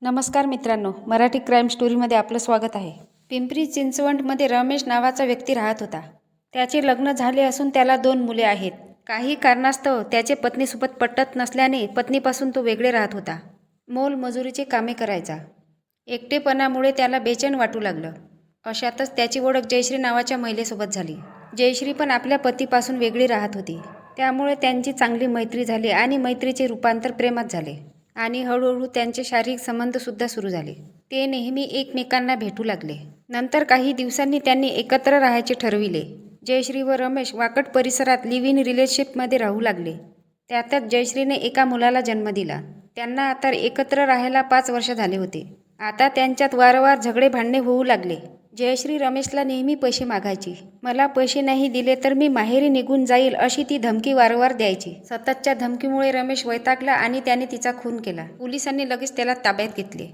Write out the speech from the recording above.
नमस्कार मित्रांनो, मराठी क्राईम स्टोरीमध्ये आपलं स्वागत आहे. पिंपरी चिंचवडमध्ये रमेश नावाचा व्यक्ती राहत होता. त्याचे लग्न झाले असून त्याला 2 मुले आहेत. काही कारणास्तव त्याचे पत्नीसोबत पटत नसल्याने पत्नीपासून तो वेगळे राहत होता. मोलमजुरीचे कामे करायचा. एकटेपणामुळे त्याला बेचैन वाटू लागलं. अशातच त्याची ओळख जयश्री नावाच्या महिलेसोबत झाली. जयश्री पण आपल्या पतीपासून वेगळी राहत होती. त्यामुळे त्यांची चांगली मैत्री झाली आणि मैत्रीचे रूपांतर प्रेमात झाले आणि हळूहळू त्यांचे शारीरिक संबंधसुद्धा सुरू झाले. ते नेहमी एकमेकांना भेटू लागले. नंतर काही दिवसांनी त्यांनी एकत्र राहायचे ठरविले. जयश्री व रमेश वाकड परिसरात लिव्ह इन रिलेशनशिपमध्ये राहू लागले. त्यातच जयश्रीने एका मुलाला जन्म दिला. त्यांना आता एकत्र राहायला 5 वर्ष झाले होते. आता त्यांच्यात वारंवार झगडे भांडणे होऊ लागले. जयश्री रमेशला नेहमी पैसे मागायची. मला पैसे नाही दिले तर मी माहेरी निघून जाईल अशी ती धमकी वारंवार द्यायची. सततच्या धमकीमुळे रमेश वैतागला आणि त्याने तिचा खून केला. पोलिसांनी लगेच त्याला ताब्यात घेतले.